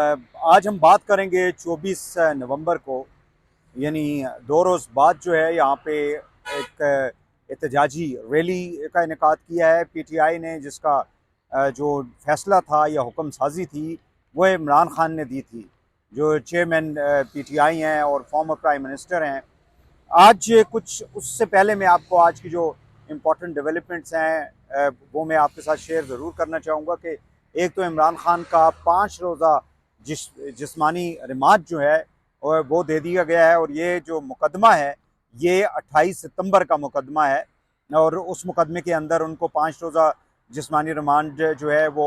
आज हम बात करेंगे 24 नवंबर को, यानी 2 रोज़ बाद जो है यहाँ पे एक एहतजाजी रैली का इनेकाद किया है पीटीआई ने, जिसका जो फैसला था या हुक्म साजी थी वो इमरान खान ने दी थी, जो चेयरमैन पीटीआई हैं और फॉर्मर प्राइम मिनिस्टर हैं। आज कुछ उससे पहले मैं आपको आज की जो इम्पोर्टेंट डेवलपमेंट्स हैं वो मैं आपके साथ शेयर ज़रूर करना चाहूँगा कि एक तो इमरान खान का 5 रोज़ा जिस्मानी रिमांड जो है और वो दे दिया गया है, और ये जो मुकदमा है ये 28 सितंबर का मुकदमा है, और उस मुकदमे के अंदर उनको 5 रोज़ा जिस्मानी रिमांड जो है वो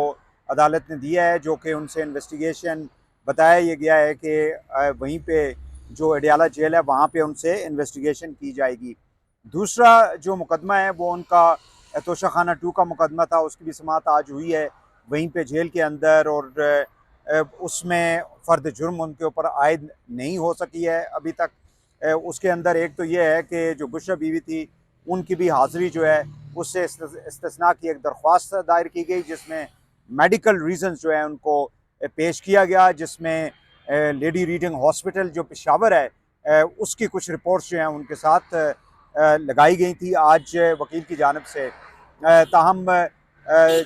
अदालत ने दिया है, जो कि उनसे इन्वेस्टिगेशन बताया ये गया है कि वहीं पे जो अडियाला जेल है वहाँ पे उनसे इन्वेस्टिगेशन की जाएगी। दूसरा जो मुकदमा है वो उनका तोशाखाना 2 का मुकदमा था, उसकी भी समाअत आज हुई है वहीं पे जेल के अंदर, और उसमें फ़र्द जुर्म उनके ऊपर आयद नहीं हो सकी है अभी तक। उसके अंदर एक तो ये है कि जो बुशरा बीवी थी उनकी भी हाज़िरी जो है उससे इस्तिस्ना की एक दरख्वास्त दायर की गई, जिसमें मेडिकल रीज़न्स जो है उनको पेश किया गया, जिसमें लेडी रीडिंग हॉस्पिटल जो पेशावर है उसकी कुछ रिपोर्ट्स जो हैं उनके साथ लगाई गई थी आज वकील की जानिब से। ताहम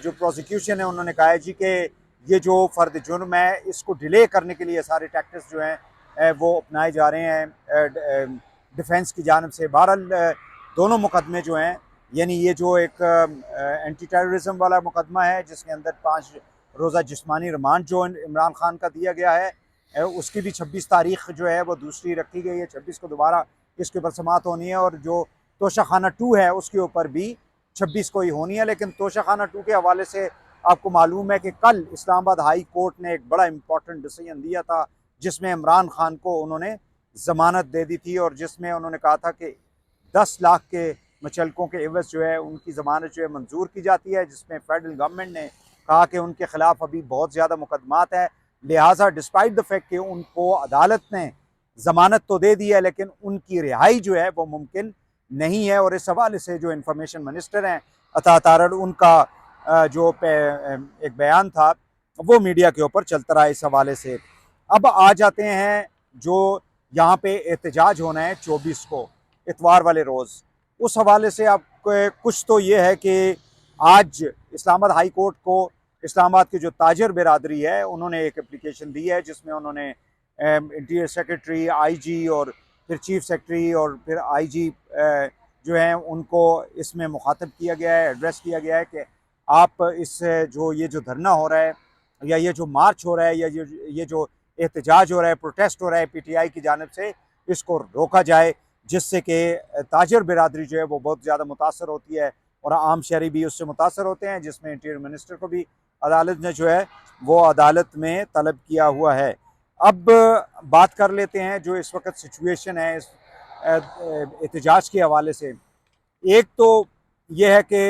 जो प्रोसिक्यूशन है उन्होंने कहा है जी कि ये जो फ़र्द जुर्म है इसको डिले करने के लिए सारे टैक्टिक्स जो हैं वो अपनाए जा रहे हैं डिफेंस की जानिब से। बहरहाल दोनों मुकदमे जो हैं, यानी ये जो एक एंटी टेररिज्म वाला मुकदमा है जिसके अंदर 5 रोज़ा जिस्मानी रिमांड जो इमरान खान का दिया गया है, उसकी भी 26 तारीख जो है वो दूसरी रखी गई है, 26 को दोबारा इसके ऊपर समाअत होनी है, और जो तोशाखाना 2 है उसके ऊपर भी 26 को ही होनी है। लेकिन तोशाखाना 2 के हवाले से आपको मालूम है कि कल इस्लामाबाद हाई कोर्ट ने एक बड़ा इंपॉर्टेंट डिसीजन दिया था, जिसमें इमरान खान को उन्होंने ज़मानत दे दी थी, और जिसमें उन्होंने कहा था कि 10 लाख के मचलकों के एवज़ जो है उनकी ज़मानत जो है मंजूर की जाती है, जिसमें फेडरल गवर्नमेंट ने कहा कि उनके खिलाफ अभी बहुत ज़्यादा मुकदमात है, लिहाजा डिस्पाइट द फैक्ट कि उनको अदालत ने ज़मानत तो दे दी है लेकिन उनकी रिहाई जो है वो मुमकिन नहीं है। और इस हवाले से जो इंफॉर्मेशन मिनिस्टर हैं अता तारड़, उनका जो एक बयान था वो मीडिया के ऊपर चलता रहा इस हवाले से। अब आ जाते हैं जो यहाँ पे एहतजाज होना है 24 को, इतवार वाले रोज़, उस हवाले से आप कुछ तो ये है कि आज इस्लामाबाद हाई कोर्ट को इस्लामाबाद की जो ताजर बिरादरी है उन्होंने एक एप्लीकेशन दी है, जिसमें उन्होंने इंटीरियर सेक्रेटरी, आईजी और फिर चीफ सेक्रेटरी और फिर आईजी जो हैं उनको इसमें मुखातब किया गया है, एड्रेस किया गया है कि आप इस जो धरना हो रहा है या ये जो मार्च हो रहा है या ये जो एहतजाज हो रहा है, प्रोटेस्ट हो रहा है पीटीआई की जानिब से, इसको रोका जाए, जिससे कि ताजर बिरादरी जो है वो बहुत ज़्यादा मुतासर होती है और आम शहरी भी उससे मुतासर होते हैं, जिसमें इंटीरियर मिनिस्टर को भी अदालत ने जो है वो अदालत में तलब किया हुआ है। अब बात कर लेते हैं जो इस वक्त सिचुएशन है इस एहतजाज के हवाले से। एक तो ये है कि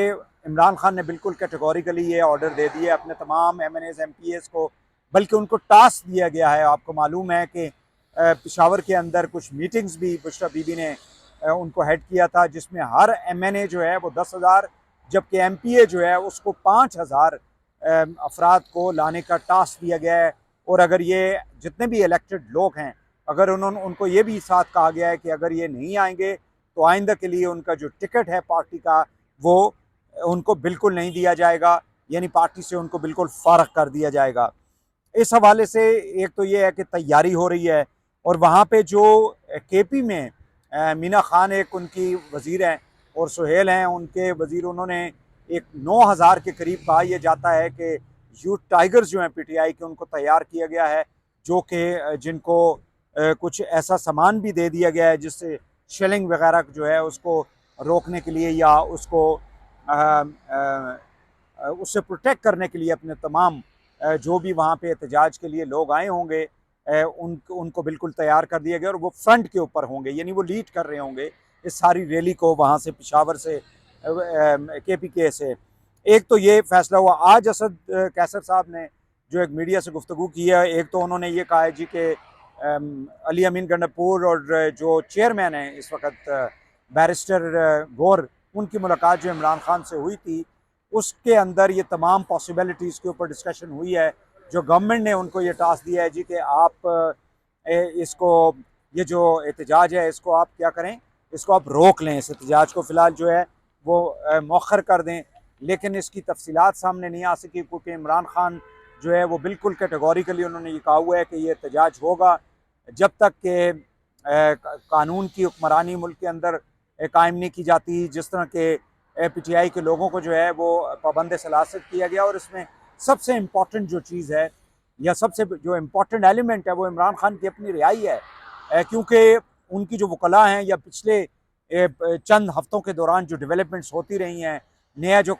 इमरान खान ने बिल्कुल कैटेगोरिकली ये ऑर्डर दे दिए अपने तमाम MNAs MPAs को, बल्कि उनको टास्क दिया गया है। आपको मालूम है कि पेशावर के अंदर कुछ मीटिंग्स भी बुशरा बीबी ने उनको हेड किया था, जिसमें हर MNA जो है वो 10,000, जबकि MPA जो है उसको 5,000 अफराद को लाने का टास्क दिया गया है। और अगर ये जितने भी इलेक्टेड लोग हैं, अगर उनको ये भी साथ कहा गया है कि अगर ये नहीं आएंगे तो आइंदा के लिए उनका जो टिकट है पार्टी का वो उनको बिल्कुल नहीं दिया जाएगा, यानी पार्टी से उनको बिल्कुल फ़ारग कर दिया जाएगा। इस हवाले से एक तो ये है कि तैयारी हो रही है, और वहाँ पे जो KP में मीना खान एक उनकी वज़ीर हैं और सुहेल हैं उनके वज़ीर, उन्होंने एक 9,000 के करीब कहा यह जाता है कि यूथ टाइगर्स जो हैं PTI के उनको तैयार किया गया है, जो कि जिनको कुछ ऐसा सामान भी दे दिया गया है जिससे शेलिंग वगैरह जो है उसको रोकने के लिए या उसको उससे प्रोटेक्ट करने के लिए अपने तमाम जो भी वहाँ पे एहतजाज के लिए लोग आए होंगे उनको बिल्कुल तैयार कर दिया गया, और वो फ्रंट के ऊपर होंगे, यानी वो लीड कर रहे होंगे इस सारी रैली को वहाँ से पेशावर से KPK से। एक तो ये फैसला हुआ। आज असद कैसर साहब ने जो एक मीडिया से गुफ्तगू की है, एक तो उन्होंने ये कहा है जी कि अली अमीन गंडापुर और जो चेयरमैन हैं इस वक्त बैरिस्टर गौर, उनकी मुलाकात जो इमरान खान से हुई थी उसके अंदर ये तमाम पॉसिबिलिटीज़ के ऊपर डिस्कशन हुई है जो गवर्नमेंट ने उनको ये टास्क दिया है जी कि आप इसको, ये जो एहतजाज है इसको आप क्या करें, इसको आप रोक लें, इस एहतजाज को फ़िलहाल जो है वो मौखर कर दें। लेकिन इसकी तफसीलात सामने नहीं आ सकी क्योंकि इमरान खान जो है वो बिल्कुल कैटेगोरिकली उन्होंने ये कहा हुआ है कि ये एहतजाज होगा जब तक कि कानून की हुक्मरानी मुल्क के अंदर कायम नहीं की जाती। जिस तरह के PTI के लोगों को जो है वो पाबंद सलासत किया गया, और इसमें सबसे इम्पॉर्टेंट जो चीज़ है या सबसे जो इम्पॉर्टेंट एलिमेंट है वो इमरान खान की अपनी रिहाई है, क्योंकि उनकी जो वकला हैं या पिछले चंद हफ्तों के दौरान जो डेवलपमेंट्स होती रही हैं, नया जो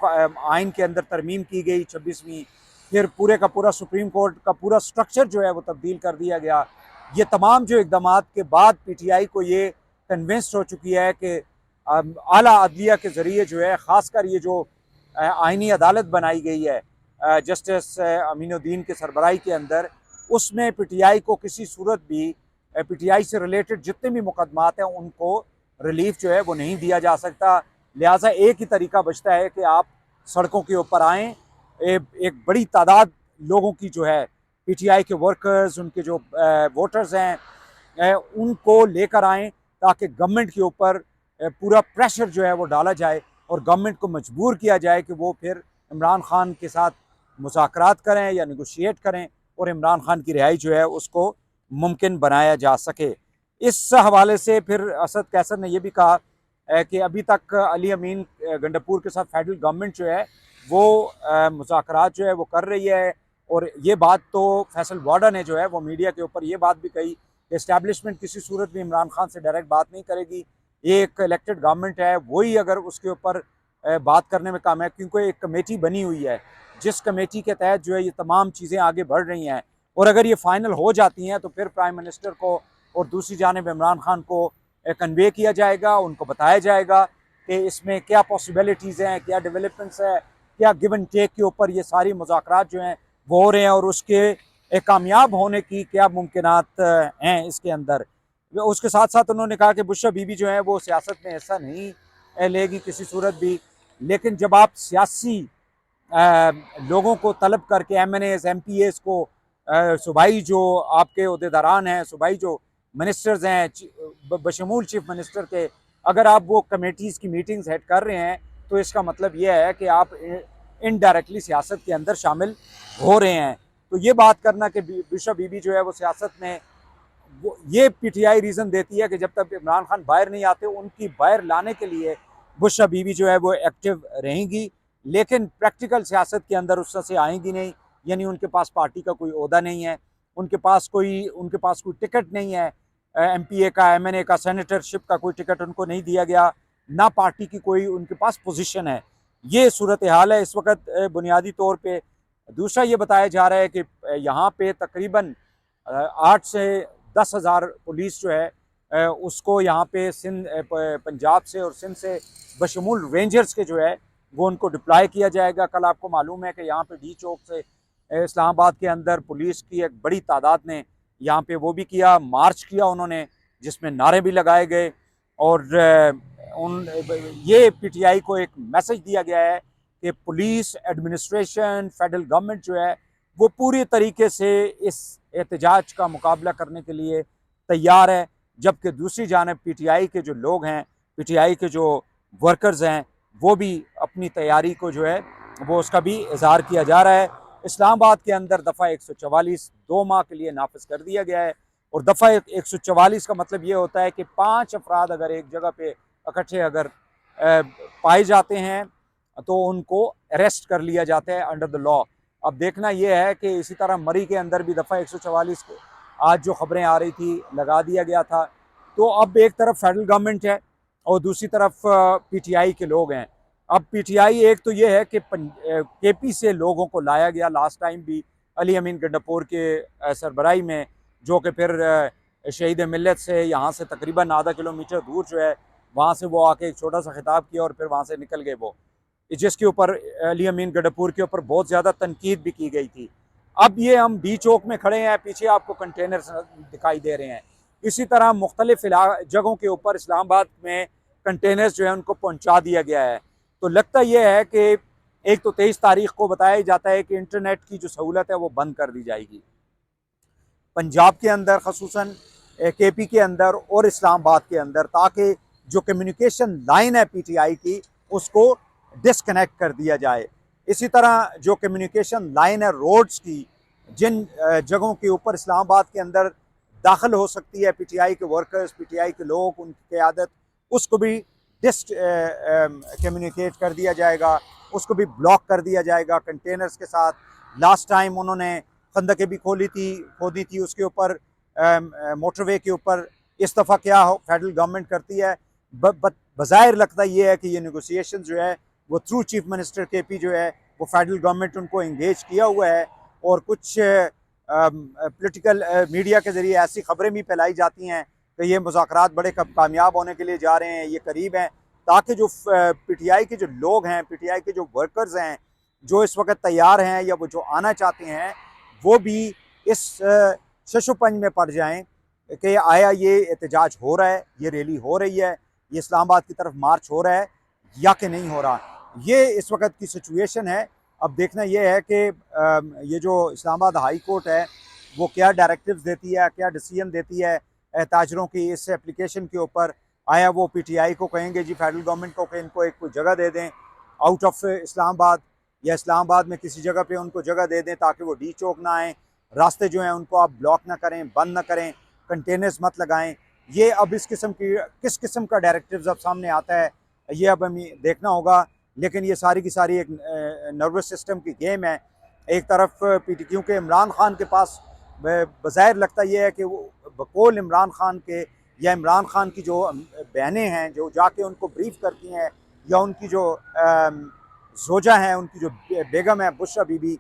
आइन के अंदर तरमीम की गई 26वीं, फिर पूरे का पूरा सुप्रीम कोर्ट का पूरा स्ट्रक्चर जो है वो तब्दील कर दिया गया। ये तमाम जो इकदाम के बाद PTI को ये कन्विंस्ड हो चुकी है कि आला अदलिया के ज़रिए जो है ख़ासकर ये जो आइनी अदालत बनाई गई है जस्टिस अमीनुद्दीन के सरबराही के अंदर, उसमें PTI को किसी सूरत भी PTI से रिलेटेड जितने भी मुकदमात हैं उनको रिलीफ जो है वो नहीं दिया जा सकता। लिहाजा एक ही तरीका बचता है कि आप सड़कों के ऊपर आएँ, एक बड़ी तादाद लोगों की जो है PTI के वर्कर्स, उनके जो वोटर्स हैं उनको लेकर आएँ ताकि गवर्नमेंट के ऊपर पूरा प्रेशर जो है वो डाला जाए और गवर्नमेंट को मजबूर किया जाए कि वो फिर इमरान खान के साथ मुज़ाकरात करें या नेगोशिएट करें और इमरान खान की रिहाई जो है उसको मुमकिन बनाया जा सके। इस हवाले से फिर असद कैसर ने यह भी कहा कि अभी तक अली अमीन गंडापुर के साथ फेडरल गवर्नमेंट जो है वो मुज़ाकरात जो है वो कर रही है, और ये बात तो फैसल वाडा ने जो है वो मीडिया के ऊपर ये बात भी कही कि इस्टेब्लिशमेंट किसी सूरत में इमरान खान से डायरेक्ट बात नहीं करेगी, ये एक इलेक्टेड गवर्नमेंट है, वही अगर उसके ऊपर बात करने में काम है, क्योंकि एक कमेटी बनी हुई है जिस कमेटी के तहत जो है ये तमाम चीज़ें आगे बढ़ रही हैं, और अगर ये फाइनल हो जाती हैं तो फिर प्राइम मिनिस्टर को और दूसरी जानिब इमरान खान को कन्वे किया जाएगा, उनको बताया जाएगा कि इसमें क्या पॉसिबिलिटीज़ हैं, क्या डेवलपमेंट्स है, क्या गिव एंड टेक के ऊपर ये सारी मुज़ाकरात जो हैं वो हो रहे हैं और उसके कामयाब होने की क्या मुमकिनात हैं इसके अंदर। उसके साथ साथ उन्होंने कहा कि बुशरा बीबी जो है वो सियासत में हिस्सा नहीं लेगी किसी सूरत भी, लेकिन जब आप सियासी लोगों को तलब करके MNAs MPAs को सूबाई जो आपके अहदेदारान हैं, सूबाई जो मिनिस्टर्स हैं बशमूल चीफ मिनिस्टर के, अगर आप वो कमेटीज़ की मीटिंग्स हेड कर रहे हैं तो इसका मतलब यह है कि आप इनडायरेक्टली सियासत के अंदर शामिल हो रहे हैं। तो ये बात करना कि बुशरा बीबी जो है वो सियासत में, वो ये PTI रीज़न देती है कि जब तक इमरान खान बाहर नहीं आते उनकी बाहर लाने के लिए बुशरा बीबी जो है वो एक्टिव रहेंगी, लेकिन प्रैक्टिकल सियासत के अंदर उस तरह से आएंगी नहीं। यानी उनके पास पार्टी का कोई ओहदा नहीं है, उनके पास कोई टिकट नहीं है, MPA का, MNA का, सेनेटरशिप का कोई टिकट उनको नहीं दिया गया, ना पार्टी की कोई उनके पास पोजीशन है। ये सूरत हाल है इस वक्त बुनियादी तौर पे। दूसरा ये बताया जा रहा है कि यहाँ पे तकरीबन 8 से 10 हज़ार पुलिस जो है उसको यहाँ पे पंजाब से और सिंध से बशमूल रेंजर्स के जो है वो उनको डिप्लॉय किया जाएगा। कल आपको मालूम है कि यहाँ पे D चौक से इस्लामाबाद के अंदर पुलिस की एक बड़ी तादाद ने यहाँ पे वो भी किया, मार्च किया उन्होंने, जिसमें नारे भी लगाए गए, और ये PTI को एक मैसेज दिया गया है कि पुलिस एडमिनिस्ट्रेशन फेडरल गवर्नमेंट जो है वो पूरी तरीके से इस एहतजाज का मुकाबला करने के लिए तैयार है। जबकि दूसरी जानब PTI के जो लोग हैं, PTI के जो वर्कर्स हैं, वो भी अपनी तैयारी को जो है वो उसका भी इजहार किया जा रहा है। इस्लामाबाद के अंदर दफ़ा 144 2 माह के लिए नाफिज कर दिया गया है, और दफ़ा 144 का मतलब ये होता है कि 5 अफराद अगर एक जगह पे इकट्ठे अगर पाए जाते हैं तो उनको अरेस्ट कर लिया जाता है अंडर द लॉ। अब देखना यह है कि इसी तरह मरी के अंदर भी दफ़ा 144 को आज जो खबरें आ रही थी लगा दिया गया था। तो अब एक तरफ फेडरल गवर्नमेंट है और दूसरी तरफ PTI के लोग हैं। अब PTI एक तो ये है कि KP से लोगों को लाया गया लास्ट टाइम भी अली अमीन गंडापुर के सरबराही में, जो कि फिर शहीद मिल्लत से यहाँ से तकरीबन आधा किलोमीटर दूर जो है वहाँ से वो आके एक छोटा सा खिताब किया और फिर वहाँ से निकल गए वो, जिसके ऊपर अली अमीन गंडापुर के ऊपर बहुत ज़्यादा तनकीद भी की गई थी। अब ये हम D चौक में खड़े हैं, पीछे आपको कंटेनर दिखाई दे रहे हैं। इसी तरह मुख्तलिफ जगहों के ऊपर इस्लामाबाद में कंटेनर्स जो है उनको पहुँचा दिया गया है। तो लगता यह है कि एक तो 23 तारीख को बताया जाता है कि इंटरनेट की जो सहूलत है वो बंद कर दी जाएगी पंजाब के अंदर, खसूसन KP के अंदर और इस्लामाबाद के अंदर, ताकि जो कम्युनिकेशन लाइन है PTI की उसको डिसकनेक्ट कर दिया जाए। इसी तरह जो कम्युनिकेशन लाइन है रोड्स की, जिन जगहों के ऊपर इस्लामाबाद के अंदर दाखिल हो सकती है PTI के वर्कर्स, PTI के लोग, उनकी क़यादत, उसको भी कम्युनिकेट कर दिया जाएगा, उसको भी ब्लॉक कर दिया जाएगा कंटेनर्स के साथ। लास्ट टाइम उन्होंने खंदकें भी खोदी थी उसके ऊपर, मोटरवे के ऊपर। इस दफ़ा क्या फेडरल गवर्नमेंट करती है, बज़ाहिर लगता ये है कि ये नेगोशिएशन जो है वो थ्रू चीफ मिनिस्टर KP जो है वो फेडरल गवर्नमेंट उनको इंगेज किया हुआ है, और कुछ पॉलिटिकल मीडिया के ज़रिए ऐसी खबरें भी फैलाई जाती हैं कि ये मुज़ाकरात बड़े कामयाब होने के लिए जा रहे हैं, ये करीब हैं, ताकि जो PTI के जो लोग हैं, PTI के जो वर्कर्स हैं, जो इस वक्त तैयार हैं या वो जो आना चाहते हैं, वो भी इस शशोपंज में पड़ जाएं कि आया ये एहतजाज हो रहा है, ये रैली हो रही है, ये इस्लामाबाद की तरफ मार्च हो रहा है या कि नहीं हो रहा। ये इस वक्त की सिचुएशन है। अब देखना ये है कि ये जो इस्लामाबाद हाई कोर्ट है वो क्या डायरेक्टिव्स देती है, क्या डिसीजन देती है ताजरों की इस एप्लीकेशन के ऊपर। आया वो PTI को कहेंगे जी, फेडरल गवर्नमेंट को, कि इनको एक कोई जगह दे दें आउट ऑफ इस्लामाबाद, या इस्लामाबाद में किसी जगह पे उनको जगह दे दें ताकि वो डी चौक ना आएँ, रास्ते जो हैं उनको आप ब्लॉक ना करें, बंद ना करें, कंटेनर्स मत लगाएं। ये अब इस किस्म की किस किस्म का डायरेक्टिव्स अब सामने आता है, ये अब हमें देखना होगा। लेकिन ये सारी की सारी एक नर्वस सिस्टम की गेम है। एक तरफ क्योंकि इमरान खान के पास बज़ाहिर लगता ये है कि वो बकौल इमरान खान के, या इमरान खान की जो बहनें हैं जो जाके उनको ब्रीफ करती हैं, या उनकी जो जोजा हैं, उनकी जो बेगम है बुशरा बीबी,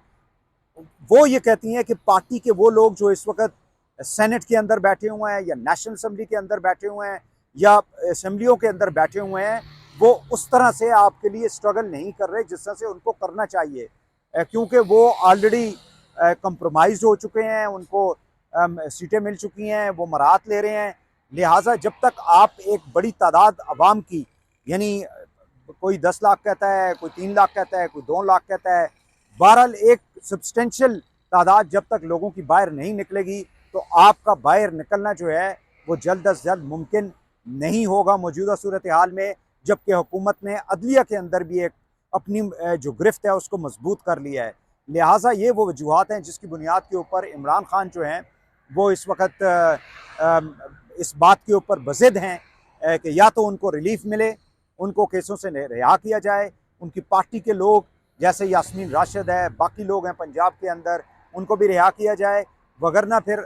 वो ये कहती हैं कि पार्टी के वो लोग जो इस वक्त सेनेट के अंदर बैठे हुए हैं, या नेशनल असम्बली के अंदर बैठे हुए हैं, या असम्बलियों के अंदर बैठे हुए हैं, वो उस तरह से आपके लिए स्ट्रगल नहीं कर रहे जिस तरह से उनको करना चाहिए, क्योंकि वो ऑलरेडी कंप्रोमाइज हो चुके हैं, उनको सीटें मिल चुकी हैं, वो मराहत ले रहे हैं। लिहाजा जब तक आप एक बड़ी तादाद आवाम की, यानी कोई 10 लाख कहता है, कोई 3 लाख कहता है, कोई 2 लाख कहता है, बहरहाल एक सब्सटेंशियल तादाद जब तक लोगों की बाहर नहीं निकलेगी, तो आपका बाहर निकलना जो है वो जल्द अज जल्द मुमकिन नहीं होगा मौजूदा सूरत हाल में, जबकि हुकूमत ने अदलिया के अंदर भी एक अपनी जो गिरफ्त है उसको मजबूत कर लिया है। लिहाजा ये वो वजूहत हैं जिसकी बुनियाद के ऊपर इमरान खान जो हैं वो इस वक्त इस बात के ऊपर बज़िद हैं कि या तो उनको रिलीफ मिले, उनको केसों से रिहा किया जाए, उनकी पार्टी के लोग जैसे यास्मीन राशिद है, बाकी लोग हैं पंजाब के अंदर, उनको भी रिहा किया जाए, वगरना फिर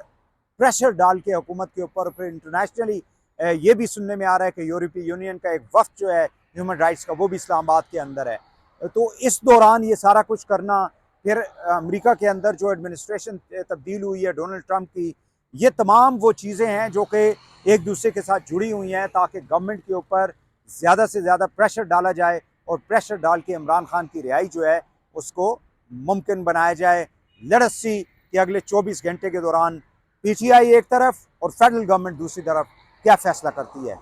प्रेशर डाल के हुकूमत के ऊपर, फिर इंटरनेशनली ये भी सुनने में आ रहा है कि यूरोपीय यूनियन का एक वफ्द जो है ह्यूमन राइट्स का, वो भी इस्लामाबाद के अंदर है। तो इस दौरान ये सारा कुछ करना, फिर अमेरिका के अंदर जो एडमिनिस्ट्रेशन तब्दील हुई है डोनाल्ड ट्रंप की, ये तमाम वो चीज़ें हैं जो कि एक दूसरे के साथ जुड़ी हुई हैं, ताकि गवर्नमेंट के ऊपर ज़्यादा से ज़्यादा प्रेशर डाला जाए, और प्रेशर डाल के इमरान खान की रिहाई जो है उसको मुमकिन बनाया जाए। लेट्स अस सी कि अगले 24 घंटे के दौरान PTI एक तरफ और फेडरल गवर्नमेंट दूसरी तरफ क्या फैसला करती है।